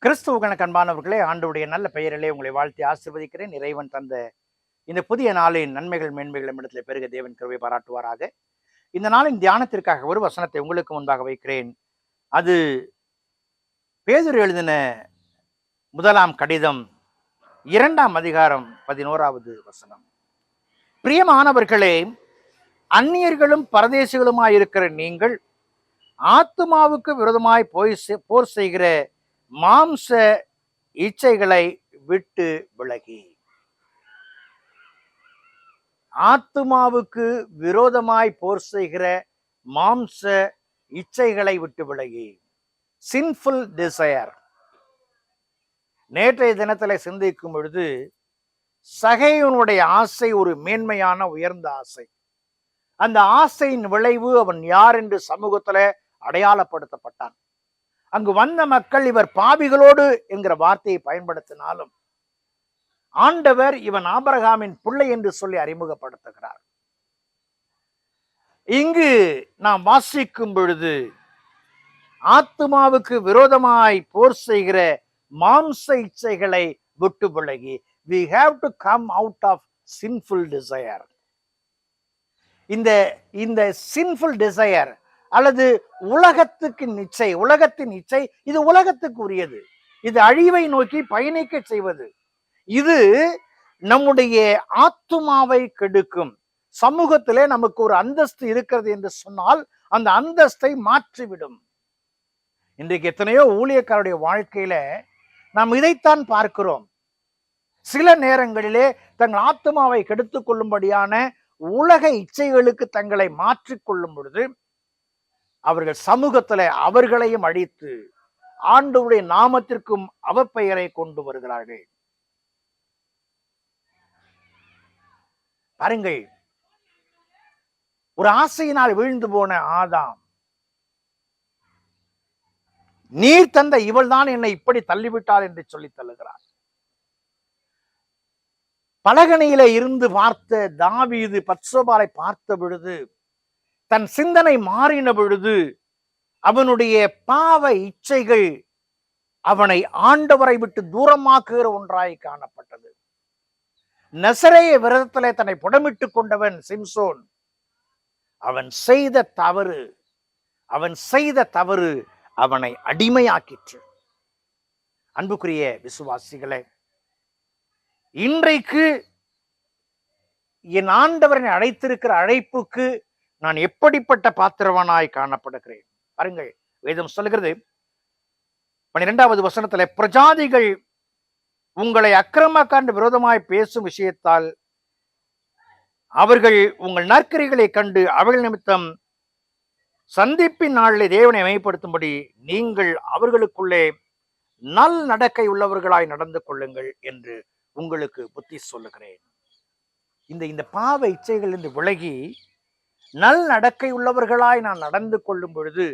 கிறிஸ்துவுக்கு அன்பானவர்களே, ஆண்டவருடைய நல்ல பெயரிலே உங்களை வாழ்த்தி ஆசீர்வதிக்கிறேன். இறைவன் தந்த இந்த புதிய நாளின் நன்மைகள் மேன்மைகள் நம்மிடத்தில் பெருக தேவன் கிருபை பாராட்டுவாராக. இந்த நாளின் தியானத்திற்காக ஒரு வசனத்தை உங்களுக்கு முன்பாக வைக்கிறேன். அது பேதுரு எழுதின முதலாம் கடிதம் 2ஆம் அதிகாரம் 11வது வசனம். பிரியமானவர்களே, அந்நியர்களும் பரதேசிகளுமாயிருக்கிற நீங்கள் ஆத்துமாவுக்கு விரோதமாய் போர் செய்கிற மாம்ச இச்சைகளை விட்டு விலகி, ஆத்துமாவுக்கு விரோதமாய் போர் செய்கிற மாம்ச இச்சைகளை விட்டு விலகி, சின்ஃபுல் டிசையர். நேற்றைய தினத்தில் சிந்திக்கும் பொழுது சகையனுடைய ஆசை ஒரு மேன்மையான உயர்ந்த ஆசை. அந்த ஆசையின் விளைவு அவன் யார் என்று சமூகத்துல அடையாளப்படுத்தப்பட்டான். அங்கு வந்த மக்கள் இவர் பாவிகளோடு என்கிற வார்த்தையை பயன்படுத்தினாலும் ஆண்டவர் இவன் ஆபிரகாமின் பிள்ளை என்று சொல்லி அறிமுகப்படுத்துகிறார். இங்கு நாம் வாசிக்கும் பொழுது ஆத்துமாவுக்கு விரோதமாய் போர் செய்கிற மாம்ச இச்சைகளை விட்டு விலகி, we have to come out of sinful desire. இந்த sinful desire அல்லது உலகத்தின் இச்சை, இது உலகத்துக்கு உரியது. இது அழிவை நோக்கி பயணிக்க செய்வது. இது நம்முடைய ஆத்துமாவை கெடுக்கும். சமூகத்திலே நமக்கு ஒரு அந்தஸ்து இருக்கிறது என்று சொன்னால் அந்த அந்தஸ்தை மாற்றிவிடும். இன்றைக்கு எத்தனையோ ஊழியக்காரருடைய வாழ்க்கையில நாம் இதைத்தான் பார்க்கிறோம். சில நேரங்களிலே தங்கள் ஆத்துமாவை கெடுத்துக் கொள்ளும்படியான உலக இச்சைகளுக்கு தங்களை மாற்றிக்கொள்ளும் பொழுது அவர்கள் சமூகத்துல அவர்களையும் அழித்து ஆண்டவருடைய நாமத்திற்கும் அவப்பெயரை கொண்டு வருகிறார்கள். பாருங்கள், ஒரு ஆசையினால் வீழ்ந்து போன ஆதாம், நீர் தந்த இவள் தான் என்னை இப்படி தள்ளிவிட்டார் என்று சொல்லி தள்ளுகிறார். பலகணியில இருந்து பார்த்த தாவீது பத்சோபாரை பார்த்த பொழுது, தன் சிந்தனை மாறின பொழுது அவனுடைய பாவ இச்சைகள் அவனை ஆண்டவரை விட்டு தூரமாக்குகிற ஒன்றாய் காணப்பட்டது. நசரேய விரதத்திலே தன்னை புடமிட்டுக் கொண்டவன் சிம்சோன், அவன் செய்த தவறு அவனை அடிமையாக்கிற்று. அன்புக்குரிய விசுவாசிகளே, இன்றைக்கு என் ஆண்டவரை அழைத்திருக்கிற அழைப்புக்கு நான் எப்படிப்பட்ட பாத்திரவனாய் காணப்படுகிறேன்? பாருங்கள், வேதம் சொல்லுகிறது 12வது வசனத்துல, பிரஜாதிகள் உங்களை அக்கிரமக்காரனுக்கு விரோதமாய் பேசும் விஷயத்தால் அவர்கள் உங்கள் நற்கிரிகளை கண்டு அவர்கள் நிமித்தம் சந்திப்பின் நாளிலே தேவனை மையப்படுத்தும்படி நீங்கள் அவர்களுக்குள்ளே நல் நடக்கை உள்ளவர்களாய் நடந்து கொள்ளுங்கள் என்று உங்களுக்கு புத்தி சொல்லுகிறேன். இந்த பாவ இச்சைகள் என்று விலகி நல் நடக்கை உள்ளவர்களாய் நான் நடந்து கொள்ளும் பொழுது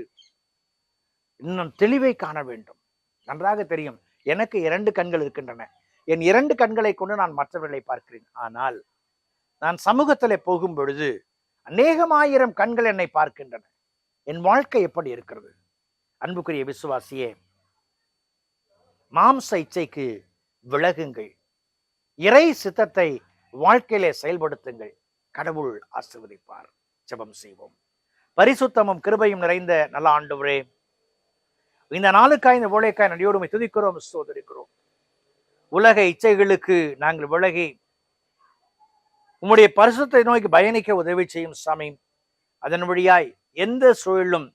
இன்னும் தெளிவை காண வேண்டும். நன்றாக தெரியும், எனக்கு 2 கண்கள் இருக்கின்றன. என் 2 கண்களை கொண்டு நான் மற்றவர்களை பார்க்கிறேன். ஆனால் நான் சமூகத்திலே போகும் பொழுது அநேகமாயிரம் கண்கள் என்னை பார்க்கின்றன. என் வாழ்க்கை எப்படி இருக்கிறது? அன்புக்குரிய விசுவாசியே, மாம்ச இச்சைக்கு விலகுங்கள். இறை சித்தத்தை வாழ்க்கையிலே செயல்படுத்துங்கள். கடவுள் ஆசீர்வதிப்பார். ஜெபம் செய்வோம். பரிசுத்தமும் கிருபையும் நிறைந்த நல்ல ஆண்டவரே, இந்த நாளுக்காய் இந்த வேளைக்காய் நடியோடுமை துதிக்கிறோம், சோதரிக்கிறோம். உலக இச்சைகளுக்கு நாங்கள் விலகி உம்முடைய பரிசுத்தை நோக்கி பயணிக்க உதவி செய்யும் சாமி. அதன் வழியாய் எந்த சூழலும்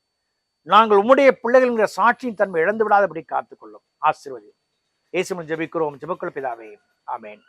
நாங்கள் உம்முடைய பிள்ளைகள் என்கிற சாட்சியின் தன்மை இழந்து விடாதபடி காத்துக்கொள்ளும். ஆசீர்வதி. இயேசுவின் ஜெபிக்கிறோம், ஜெபக்குள் பிதாவே, ஆமென்.